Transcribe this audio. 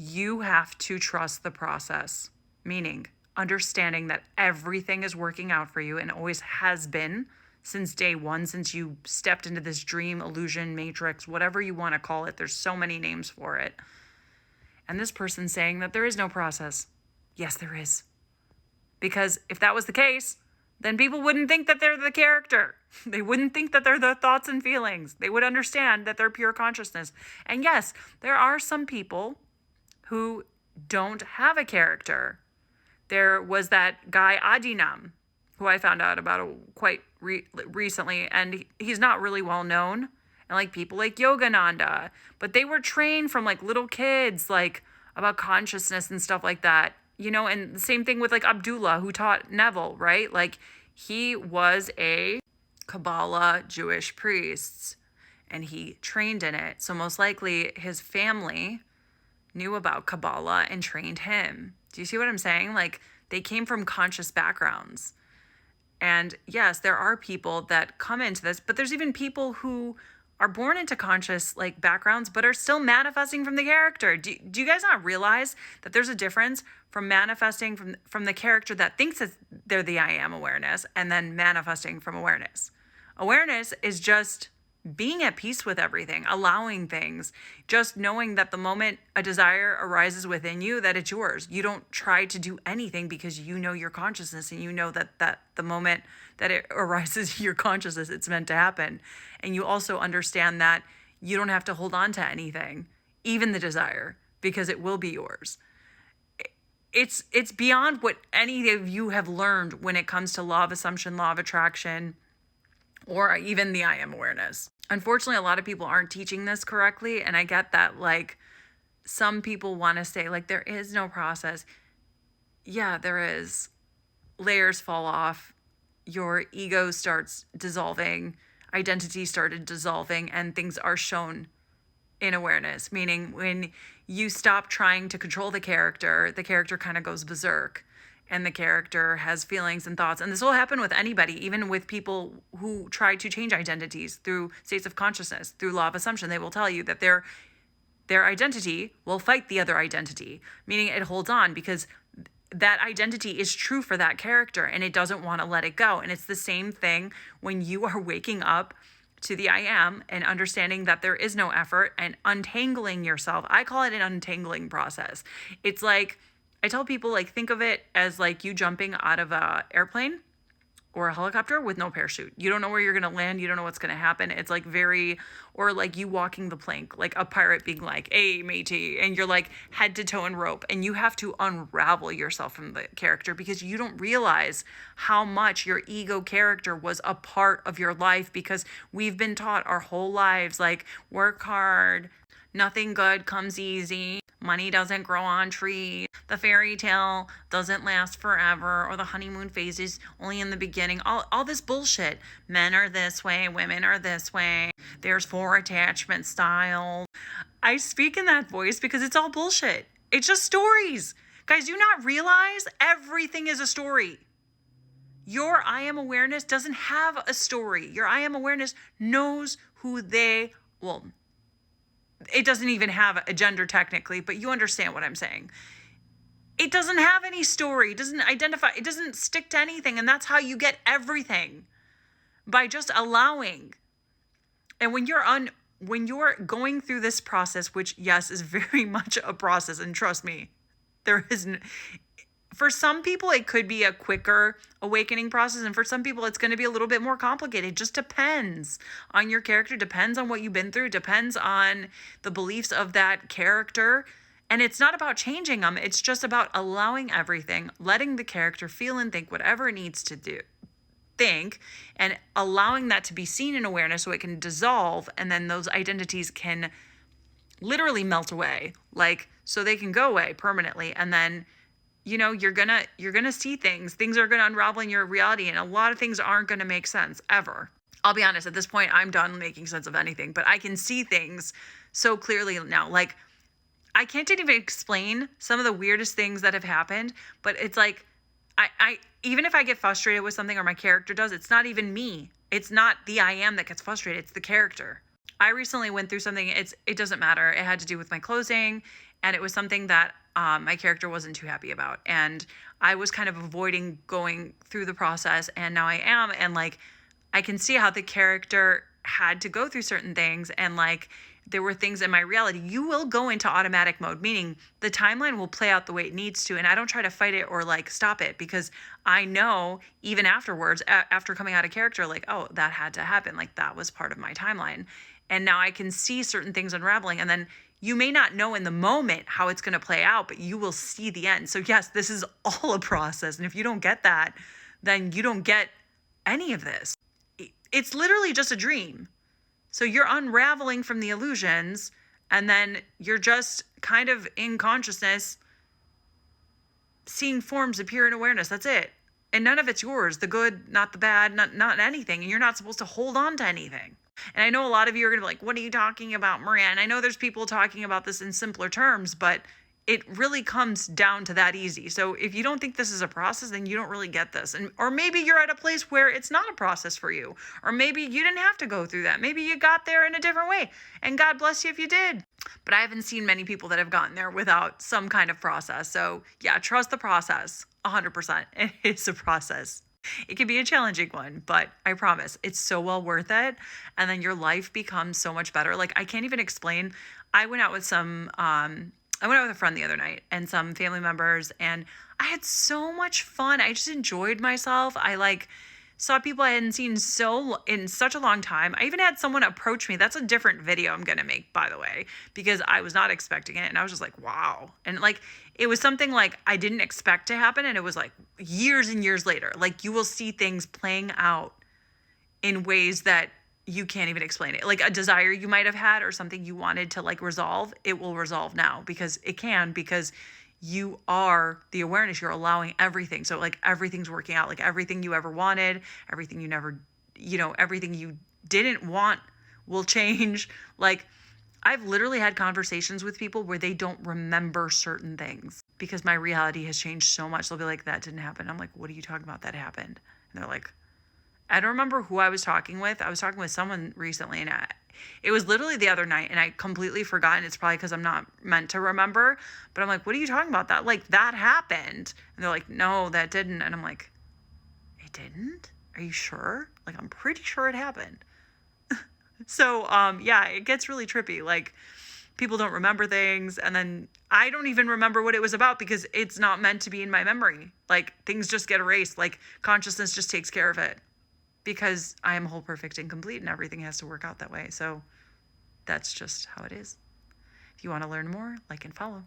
You have to trust the process, meaning understanding that everything is working out for you and always has been since day one, since you stepped into this dream, illusion, matrix, whatever you want to call it. There's so many names for it. And this person's saying that there is no process. Yes, there is. Because if that was the case, then people wouldn't think that they're the character. They wouldn't think that they're the thoughts and feelings. They would understand that they're pure consciousness. And yes, there are some people who don't have a character. There was that guy Adinam, who I found out about quite recently, and he's not really well known. And like people like Yogananda, but they were trained from like little kids, like about consciousness and stuff like that. And the same thing with like Abdullah, who taught Neville, right? Like he was a Kabbalah Jewish priest and he trained in it. So most likely his family knew about Kabbalah and trained him. Do you see what I'm saying? Like they came from conscious backgrounds. And yes, there are people that come into this, but there's even people who are born into conscious like backgrounds, but are still manifesting from the character. Do you guys not realize that there's a difference from manifesting from the character that thinks that they're the I am awareness and then manifesting from awareness? Awareness is just being at peace with everything, allowing things, just knowing that the moment a desire arises within you, that it's yours. You don't try to do anything because you know your consciousness and you know that the moment that it arises your consciousness, it's meant to happen. And you also understand that you don't have to hold on to anything, even the desire, because it will be yours. It's beyond what any of you have learned when it comes to law of assumption, law of attraction, or even the I am awareness. Unfortunately, a lot of people aren't teaching this correctly. And I get that, like, some people want to say, like, there is no process. Yeah, there is. Layers fall off. Your ego starts dissolving. Identity started dissolving. And things are shown in awareness. Meaning when you stop trying to control the character kind of goes berserk. And the character has feelings and thoughts. And this will happen with anybody, even with people who try to change identities through states of consciousness, through law of assumption. They will tell you that their identity will fight the other identity, meaning it holds on because that identity is true for that character and it doesn't want to let it go. And it's the same thing when you are waking up to the I am and understanding that there is no effort and untangling yourself. I call it an untangling process. It's like, I tell people, like, think of it as like you jumping out of a airplane or a helicopter with no parachute. You don't know where you're going to land. You don't know what's going to happen. It's like or like you walking the plank, like a pirate being like, hey, matey, and you're like head to toe in rope and you have to unravel yourself from the character because you don't realize how much your ego character was a part of your life because we've been taught our whole lives, like, work hard, nothing good comes easy, money doesn't grow on trees, the fairy tale doesn't last forever, or the honeymoon phase is only in the beginning. All this bullshit. Men are this way, women are this way. There's 4 attachment styles. I speak in that voice because it's all bullshit. It's just stories. Guys, do you not realize everything is a story? Your I am awareness doesn't have a story. Your I am awareness knows who it doesn't even have a gender technically, but you understand what I'm saying. It doesn't have any story. It doesn't identify. It doesn't stick to anything. And that's how you get everything, by just allowing. And when you're going through this process, which yes, is very much a process. And trust me, for some people, it could be a quicker awakening process. And for some people, it's going to be a little bit more complicated. It just depends on your character, depends on what you've been through, depends on the beliefs of that character. And it's not about changing them. It's just about allowing everything, letting the character feel and think whatever it needs to think, and allowing that to be seen in awareness so it can dissolve. And then those identities can literally melt away, like, so they can go away permanently. And then, you're gonna see things are gonna unravel in your reality, and a lot of things aren't gonna make sense ever. I'll be honest, at this point, I'm done making sense of anything, but I can see things so clearly now. Like, I can't even explain some of the weirdest things that have happened, but it's like, I even if I get frustrated with something or my character does, it's not even me. It's not the I am that gets frustrated. It's the character. I recently went through something. It doesn't matter. It had to do with my closing, And it was something that my character wasn't too happy about. And I was kind of avoiding going through the process. And now I am. And like, I can see how the character had to go through certain things. And like, there were things in my reality. You will go into automatic mode, meaning the timeline will play out the way it needs to. And I don't try to fight it or like stop it, because I know even afterwards, after coming out of character, like, oh, that had to happen. Like, that was part of my timeline. And now I can see certain things unraveling. And then you may not know in the moment how it's going to play out, but you will see the end. So yes, this is all a process. And if you don't get that, then you don't get any of this. It's literally just a dream. So you're unraveling from the illusions, and then you're just kind of in consciousness, seeing forms appear in awareness. That's it. And none of it's yours. The good, not the bad, not anything. And you're not supposed to hold on to anything. And I know a lot of you are going to be like, what are you talking about, Maria? And I know there's people talking about this in simpler terms, but it really comes down to that easy. So if you don't think this is a process, then you don't really get this. Or maybe you're at a place where it's not a process for you. Or maybe you didn't have to go through that. Maybe you got there in a different way. And God bless you if you did. But I haven't seen many people that have gotten there without some kind of process. So yeah, trust the process 100%. It is a process. It can be a challenging one, but I promise it's so well worth it. And then your life becomes so much better. Like, I can't even explain. I went out with a friend the other night and some family members, and I had so much fun. I just enjoyed myself. I like saw people I hadn't seen in such a long time. I even had someone approach me. That's a different video I'm going to make, by the way, because I was not expecting it. And I was just like, wow. And like, it was something like I didn't expect to happen. And it was like years and years later, like you will see things playing out in ways that you can't even explain it. Like a desire you might have had or something you wanted to like resolve, it will resolve now, because it can, because you are the awareness. You're allowing everything. So like everything's working out, like everything you ever wanted, everything you never, everything you didn't want will change. Like, I've literally had conversations with people where they don't remember certain things because my reality has changed so much. They'll be like, that didn't happen. I'm like, what are you talking about? That happened. And they're like, I don't remember who I was talking with. I was talking with someone recently, and it was literally the other night, and I completely forgot. And it's probably because I'm not meant to remember. But I'm like, what are you talking about? That, like, that happened. And they're like, no, that didn't. And I'm like, it didn't? Are you sure? Like, I'm pretty sure it happened. So, yeah, it gets really trippy. Like, people don't remember things, and then I don't even remember what it was about because it's not meant to be in my memory. Like, things just get erased. Like, consciousness just takes care of it because I am whole, perfect, and complete, and everything has to work out that way. So that's just how it is. If you want to learn more, like and follow.